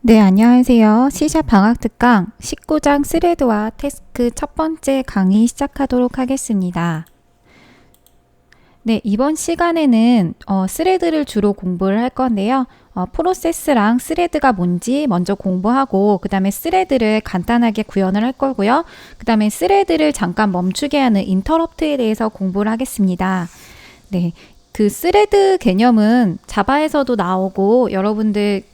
네, 안녕하세요. C# 방학 특강 19장 스레드와 태스크 첫 번째 강의 시작하도록 하겠습니다. 네, 이번 시간에는 스레드를 주로 공부를 할 건데요. 프로세스랑 스레드가 뭔지 먼저 공부하고 그 다음에 스레드를 간단하게 구현을 할 거고요. 그 다음에 스레드를 잠깐 멈추게 하는 인터럽트에 대해서 공부를 하겠습니다. 네, 그 스레드 개념은 자바에서도 나오고 여러분들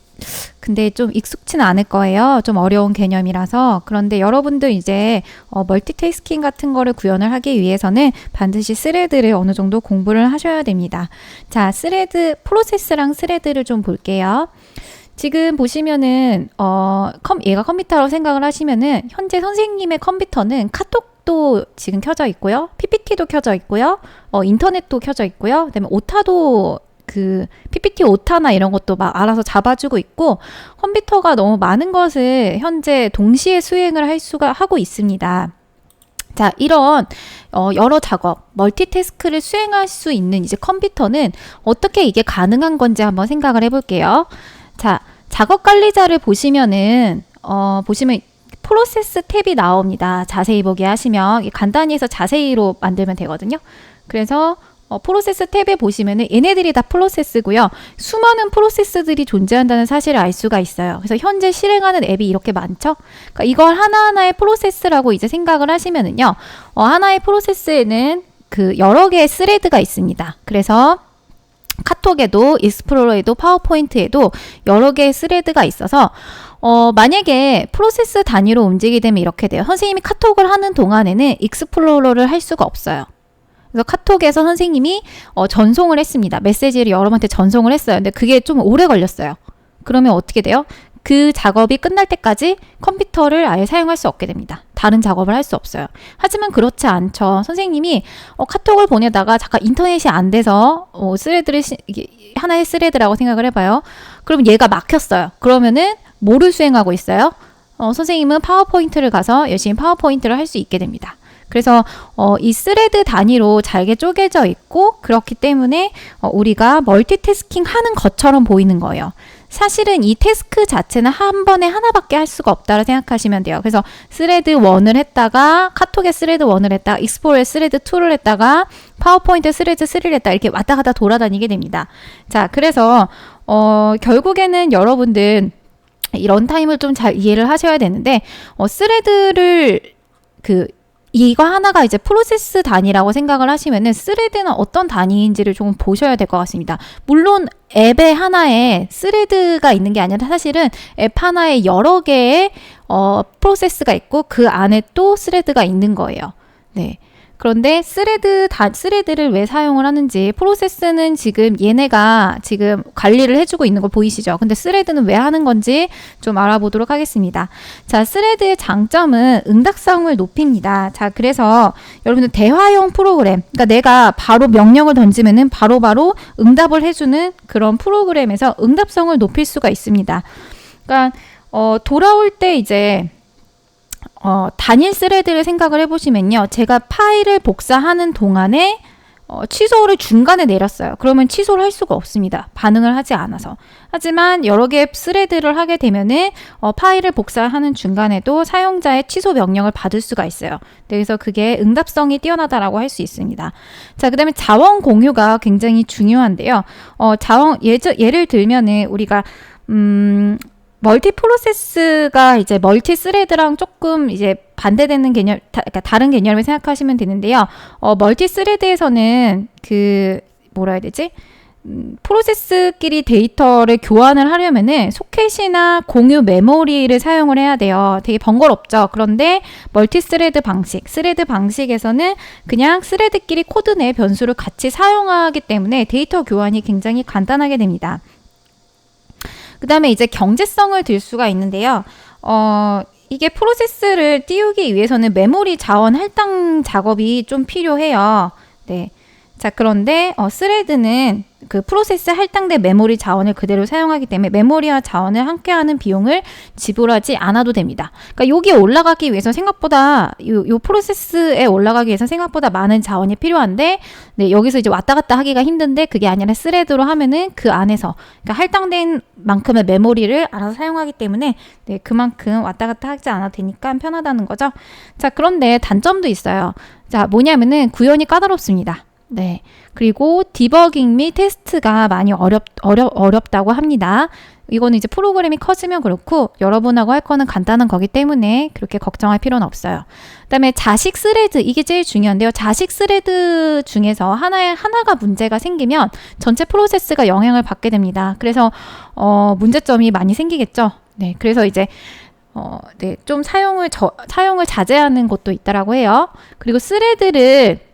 근데 좀 익숙치는 않을 거예요. 좀 어려운 개념이라서. 그런데 여러분들 이제 멀티태스킹 같은 거를 구현을 하기 위해서는 반드시 스레드를 어느 정도 공부를 하셔야 됩니다. 자, 스레드, 프로세스랑 스레드를 좀 볼게요. 지금 보시면은 얘가 컴퓨터라고 생각을 하시면은 현재 선생님의 컴퓨터는 카톡도 지금 켜져 있고요. PPT도 켜져 있고요. 인터넷도 켜져 있고요. 그다음에 오타도 그 PPT 오타나 이런 것도 막 알아서 잡아주고 있고 컴퓨터가 너무 많은 것을 현재 동시에 수행을 하고 있습니다. 자, 이런 여러 작업, 멀티태스크를 수행할 수 있는 이제 컴퓨터는 어떻게 이게 가능한 건지 한번 생각을 해볼게요. 자, 작업 관리자를 보시면은 보시면 프로세스 탭이 나옵니다. 자세히 보기 하시면 간단히 해서 자세히로 만들면 되거든요. 그래서 프로세스 탭에 보시면은 얘네들이 다 프로세스고요. 수많은 프로세스들이 존재한다는 사실을 알 수가 있어요. 그래서 현재 실행하는 앱이 이렇게 많죠. 그러니까 이걸 하나하나의 프로세스라고 이제 생각을 하시면은요. 하나의 프로세스에는 그 여러 개의 스레드가 있습니다. 그래서 카톡에도 익스플로러에도 파워포인트에도 여러 개의 스레드가 있어서 만약에 프로세스 단위로 움직이게 되면 이렇게 돼요. 선생님이 카톡을 하는 동안에는 익스플로러를 할 수가 없어요. 그래서 카톡에서 선생님이 전송을 했습니다. 메시지를 여러분한테 전송을 했어요. 근데 그게 좀 오래 걸렸어요. 그러면 어떻게 돼요? 그 작업이 끝날 때까지 컴퓨터를 아예 사용할 수 없게 됩니다. 다른 작업을 할 수 없어요. 하지만 그렇지 않죠. 선생님이 카톡을 보내다가 잠깐 인터넷이 안 돼서 스레드를 하나의 스레드라고 생각을 해봐요. 그럼 얘가 막혔어요. 그러면은 뭐를 수행하고 있어요? 선생님은 파워포인트를 가서 열심히 파워포인트를 할 수 있게 됩니다. 그래서 이 스레드 단위로 잘게 쪼개져 있고 그렇기 때문에 우리가 멀티태스킹 하는 것처럼 보이는 거예요. 사실은 이 태스크 자체는 한 번에 하나밖에 할 수가 없다고 생각하시면 돼요. 그래서 스레드 1을 했다가 카톡에 스레드 1을 했다가 익스플로러에 스레드 2를 했다가 파워포인트 스레드 3를 했다가 이렇게 왔다 갔다 돌아다니게 됩니다. 자, 그래서 결국에는 여러분들 이 런타임을 좀 잘 이해를 하셔야 되는데 스레드를 이거 하나가 이제 프로세스 단위라고 생각을 하시면은 스레드는 어떤 단위인지를 조금 보셔야 될 것 같습니다. 물론 앱에 하나에 스레드가 있는 게 아니라 사실은 앱 하나에 여러 개의 프로세스가 있고 그 안에 또 스레드가 있는 거예요. 네. 그런데 스레드를 왜 사용을 하는지 프로세스는 지금 얘네가 지금 관리를 해주고 있는 거 보이시죠? 근데 스레드는 왜 하는 건지 좀 알아보도록 하겠습니다. 자, 스레드의 장점은 응답성을 높입니다. 자, 그래서 여러분들 대화형 프로그램, 그러니까 내가 바로 명령을 던지면은 바로바로 응답을 해주는 그런 프로그램에서 응답성을 높일 수가 있습니다. 그러니까 돌아올 때 이제 단일 스레드를 생각을 해보시면요. 제가 파일을 복사하는 동안에 취소를 중간에 내렸어요. 그러면 취소를 할 수가 없습니다. 반응을 하지 않아서. 하지만 여러 개의 스레드를 하게 되면은 파일을 복사하는 중간에도 사용자의 취소 명령을 받을 수가 있어요. 그래서 그게 응답성이 뛰어나다라고 할 수 있습니다. 자, 그 다음에 자원 공유가 굉장히 중요한데요. 예를 들면은 우리가 멀티 프로세스가 이제 멀티 스레드랑 조금 이제 반대되는 개념, 그러니까 다른 개념을 생각하시면 되는데요. 멀티 스레드에서는 뭐라 해야 되지? 프로세스끼리 데이터를 교환을 하려면은 소켓이나 공유 메모리를 사용을 해야 돼요. 되게 번거롭죠. 그런데 멀티 스레드 방식에서는 그냥 스레드끼리 코드 내 변수를 같이 사용하기 때문에 데이터 교환이 굉장히 간단하게 됩니다. 그 다음에 이제 경제성을 들 수가 있는데요. 이게 프로세스를 띄우기 위해서는 메모리 자원 할당 작업이 좀 필요해요. 네. 자, 그런데 스레드는 그 프로세스 할당된 메모리 자원을 그대로 사용하기 때문에 메모리와 자원을 함께하는 비용을 지불하지 않아도 됩니다. 그러니까 여기에 올라가기 위해서 생각보다 요 프로세스에 올라가기 위해서 생각보다 많은 자원이 필요한데, 네, 여기서 이제 왔다 갔다 하기가 힘든데 그게 아니라 스레드로 하면은 그 안에서 그러니까 할당된 만큼의 메모리를 알아서 사용하기 때문에 네, 그만큼 왔다 갔다 하지 않아도 되니까 편하다는 거죠. 자, 그런데 단점도 있어요. 자, 뭐냐면은 구현이 까다롭습니다. 네. 그리고 디버깅 및 테스트가 많이 어렵다고 합니다. 이거는 이제 프로그램이 커지면 그렇고 여러분하고 할 거는 간단한 거기 때문에 그렇게 걱정할 필요는 없어요. 그다음에 자식 스레드, 이게 제일 중요한데요. 자식 스레드 중에서 하나가 문제가 생기면 전체 프로세스가 영향을 받게 됩니다. 그래서 문제점이 많이 생기겠죠. 네. 그래서 이제 네, 좀 사용을 자제하는 것도 있다라고 해요. 그리고 스레드를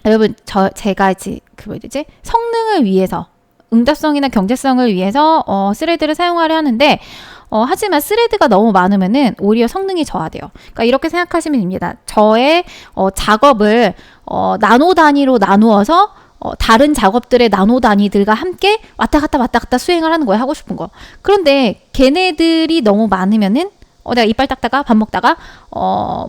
여러분, 제가 성능을 위해서, 응답성이나 경제성을 위해서 스레드를 사용하려 하는데 하지만 스레드가 너무 많으면은 오히려 성능이 저하돼요. 그러니까 이렇게 생각하시면 됩니다. 저의 작업을 나노 단위로 나누어서 다른 작업들의 나노 단위들과 함께 왔다 갔다 수행을 하는 거예요. 하고 싶은 거. 그런데 걔네들이 너무 많으면은 내가 이빨 닦다가 밥 먹다가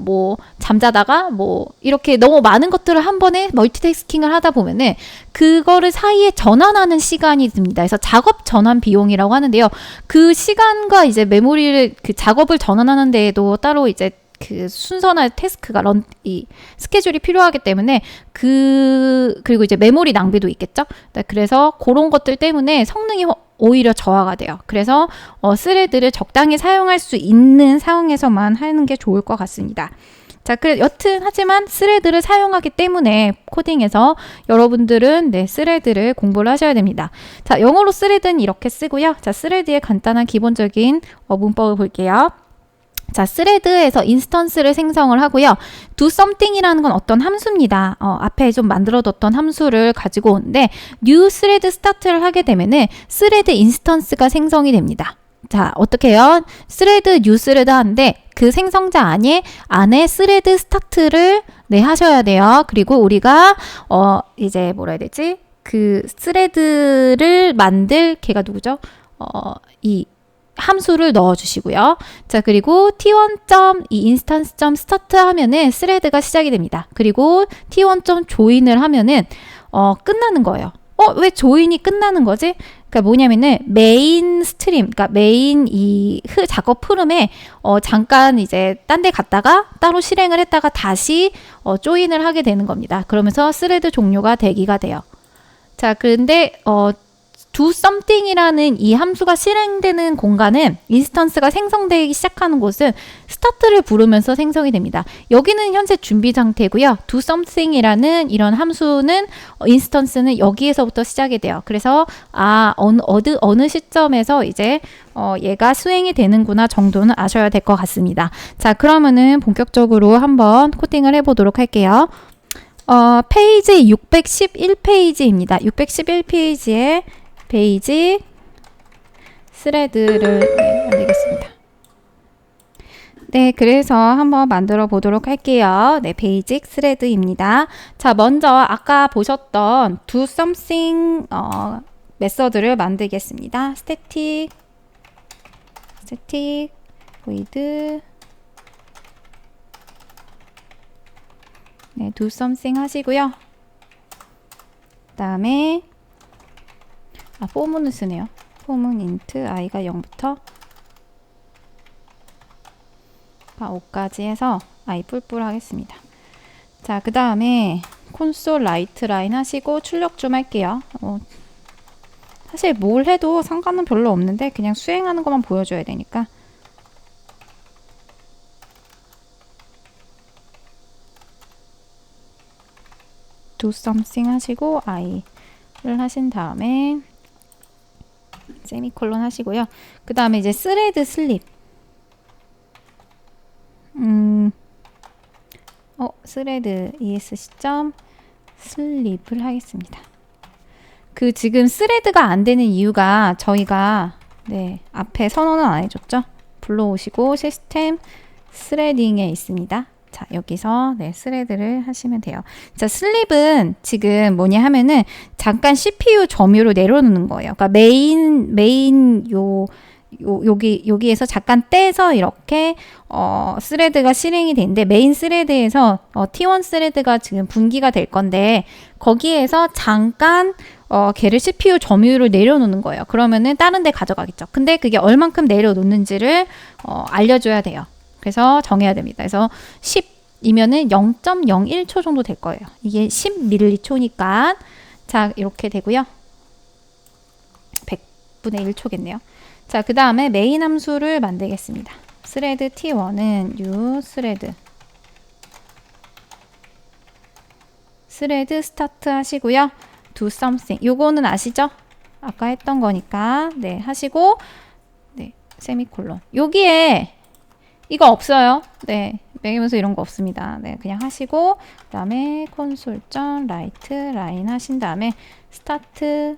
뭐 잠자다가 뭐 이렇게 너무 많은 것들을 한 번에 멀티태스킹을 하다 보면은 그거를 사이에 전환하는 시간이 듭니다. 그래서 작업 전환 비용이라고 하는데요. 그 시간과 이제 메모리를 그 작업을 전환하는 데에도 따로 이제 그 순서나 태스크가 이 스케줄이 필요하기 때문에 그리고 이제 메모리 낭비도 있겠죠. 그래서 그런 것들 때문에 성능이 오히려 저하가 돼요. 그래서 스레드를 적당히 사용할 수 있는 상황에서만 하는 게 좋을 것 같습니다. 자, 여튼 하지만 스레드를 사용하기 때문에 코딩에서 여러분들은 네, 스레드를 공부를 하셔야 됩니다. 자, 영어로 스레드는 이렇게 쓰고요. 자, 스레드의 간단한 기본적인 문법을 볼게요. 자, 스레드에서 인스턴스를 생성을 하고요. do something이라는 건 어떤 함수입니다. 앞에 좀 만들어뒀던 함수를 가지고 오는데 new thread start를 하게 되면은 스레드 인스턴스가 생성이 됩니다. 자, 어떻게 해요? 스레드 new thread 하는데 그 생성자 안에 스레드 스타트를 네, 하셔야 돼요. 그리고 우리가 이제 뭐라 해야 되지? 그 스레드를 만들 걔가 누구죠? 이 함수를 넣어주시고요. 자, 그리고 t1. 이 instance.start 하면은 스레드가 시작이 됩니다. 그리고 t1.join을 하면은 끝나는 거예요. 왜 조인이 끝나는 거지? 그러니까 뭐냐면은 메인 스트림, 그러니까 메인 이 작업 흐름에 잠깐 이제 딴 데 갔다가 따로 실행을 했다가 다시 조인을 하게 되는 겁니다. 그러면서 스레드 종료가 되기가 돼요. 자, 그런데 do something이라는 이 함수가 실행되는 공간은 인스턴스가 생성되기 시작하는 곳은 스타트를 부르면서 생성이 됩니다. 여기는 현재 준비 상태고요. do something이라는 이런 함수는 인스턴스는 여기에서부터 시작이 돼요. 그래서 어느 시점에서 이제 얘가 수행이 되는구나 정도는 아셔야 될 것 같습니다. 자, 그러면은 본격적으로 한번 코딩을 해보도록 할게요. 페이지 611페이지입니다. 611페이지에 페이지 스레드를 만들겠습니다. 네, 그래서 한번 만들어 보도록 할게요. 네, 베이직 스레드입니다. 자, 먼저 아까 보셨던 do something 메서드를 만들겠습니다. static void 네, do something 하시고요. 그 다음에 form을 쓰네요. form은 int i가 0부터 5까지 해서 i 뿔뿔 하겠습니다. 자, 그 다음에 콘솔 라이트 라인 하시고 출력 좀 할게요. 사실 뭘 해도 상관은 별로 없는데 그냥 수행하는 것만 보여줘야 되니까. do something 하시고 i를 하신 다음에 세미콜론 하시고요. 그 다음에 이제 스레드 슬립 스레드 esc 슬립을 하겠습니다. 그 지금 스레드가 안 되는 이유가 저희가 네, 앞에 선언은 안 해줬죠. 불러오시고 시스템 스레딩에 있습니다. 자, 여기서 네, 스레드를 하시면 돼요. 자, 슬립은 지금 뭐냐 하면은 잠깐 CPU 점유로 내려놓는 거예요. 그러니까 여기에서 잠깐 떼서 이렇게 스레드가 실행이 되는데 메인 스레드에서 T1 스레드가 지금 분기가 될 건데 거기에서 잠깐 걔를 CPU 점유로 내려놓는 거예요. 그러면은 다른 데 가져가겠죠. 근데 그게 얼만큼 내려놓는지를 알려줘야 돼요. 그래서 정해야 됩니다. 그래서 10이면은 0.01초 정도 될 거예요. 이게 10ml초니까 자, 이렇게 되고요. 100분의 1초겠네요. 자, 그 다음에 메인 함수를 만들겠습니다. 스레드 T1은 new 스레드 스타트 하시고요. do something. 요거는 아시죠? 아까 했던 거니까 네, 하시고 네, 세미콜론. 여기에 이거 없어요. 네, 매기면서 이런 거 없습니다. 네, 그냥 하시고 그 다음에 console.write 라인 하신 다음에 start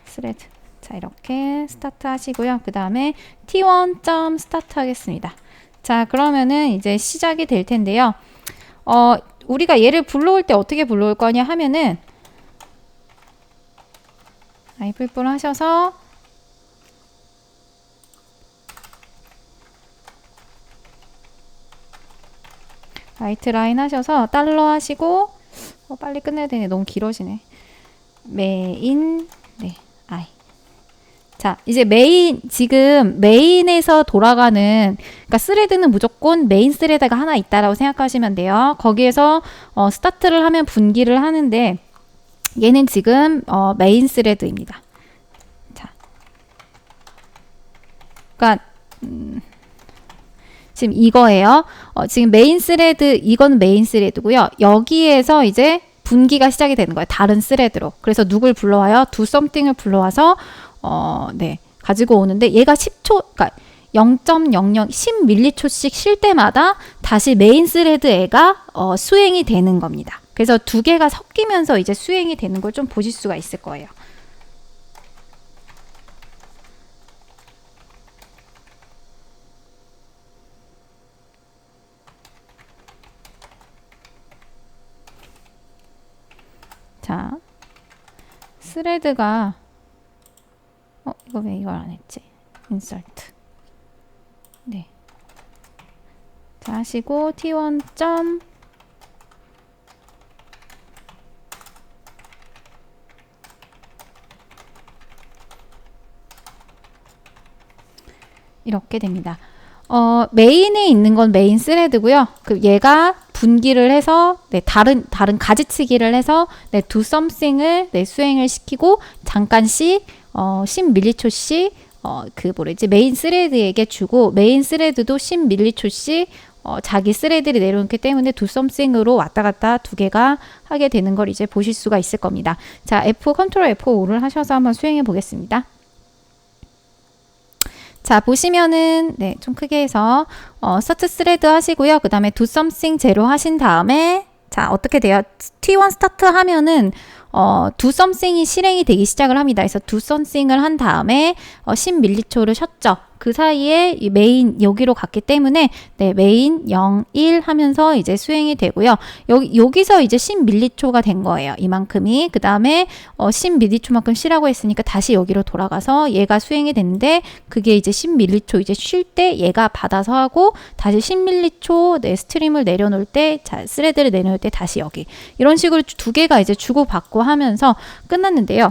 thread. 자, 이렇게 스타트 하시고요. 그 다음에 t1.start 하겠습니다. 자, 그러면은 이제 시작이 될 텐데요. 우리가 얘를 불러올 때 어떻게 불러올 거냐 하면은 뿔뿔 하셔서 라이트 라인 하셔서 달러 하시고 빨리 끝내야 되네. 너무 길어지네. 메인 네 I. 자, 이제 지금 메인에서 돌아가는, 그러니까 스레드는 무조건 메인 스레드가 하나 있다라고 생각하시면 돼요. 거기에서 스타트를 하면 분기를 하는데 얘는 지금 메인 스레드입니다. 자, 그러니까 지금 이거예요. 지금 메인 스레드, 이건 메인 스레드고요. 여기에서 이제 분기가 시작이 되는 거예요. 다른 스레드로. 그래서 누굴 불러와요? do something을 불러와서 네, 가지고 오는데 얘가 10초, 그러니까 0.00, 10ml초씩 쉴 때마다 다시 메인 스레드 애가 수행이 되는 겁니다. 그래서 두 개가 섞이면서 이제 수행이 되는 걸 좀 보실 수가 있을 거예요. 자, 스레드가 이거 왜 이걸 안 했지? insert. 네. 자, 하시고 t1. 이렇게 됩니다. 메인에 있는 건 메인 스레드고요. 얘가 분기를 해서 네, 다른 가지치기를 해서 네, do something을 네, 수행을 시키고 잠깐씩 10ml초씩 메인 스레드에게 주고 메인 스레드도 10ml초씩 자기 스레드를 내려놓기 때문에 do something으로 왔다 갔다 두 개가 하게 되는 걸 이제 보실 수가 있을 겁니다. 자, 컨트롤 F5를 하셔서 한번 수행해 보겠습니다. 자, 보시면은 네, 좀 크게 해서 start thread 하시고요. 그 다음에 do something 제로 하신 다음에 자, 어떻게 돼요? T1 스타트 하면은 do something이 실행이 되기 시작을 합니다. 그래서 do something을 한 다음에 10ml초를 쉬었죠. 그 사이에 이 메인 여기로 갔기 때문에 네, 메인 0, 1 하면서 이제 수행이 되고요. 여기서 이제 10ml초가 된 거예요. 이만큼이. 그 다음에 10ml초만큼 쉬라고 했으니까 다시 여기로 돌아가서 얘가 수행이 됐는데 그게 이제 10ml초 이제 쉴 때 얘가 받아서 하고 다시 10ml초 네, 스트림을 내려놓을 때 자, 스레드를 내려놓을 때 다시 여기. 이런 식으로 두 개가 이제 주고받고 하면서 끝났는데요.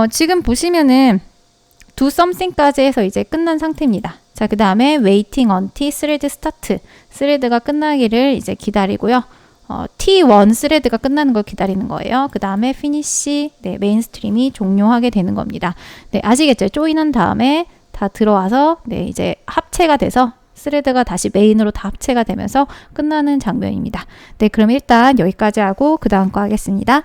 지금 보시면은 do something까지 해서 이제 끝난 상태입니다. 자, 그 다음에 waiting until thread start. 스레드가 끝나기를 이제 기다리고요. T1 스레드가 끝나는 걸 기다리는 거예요. 그 다음에 finish, 네, 메인 스트림이 종료하게 되는 겁니다. 네, 아시겠죠? 조인한 다음에 다 들어와서 네, 이제 합체가 돼서 스레드가 다시 메인으로 다 합체가 되면서 끝나는 장면입니다. 네, 그럼 일단 여기까지 하고 그 다음 거 하겠습니다.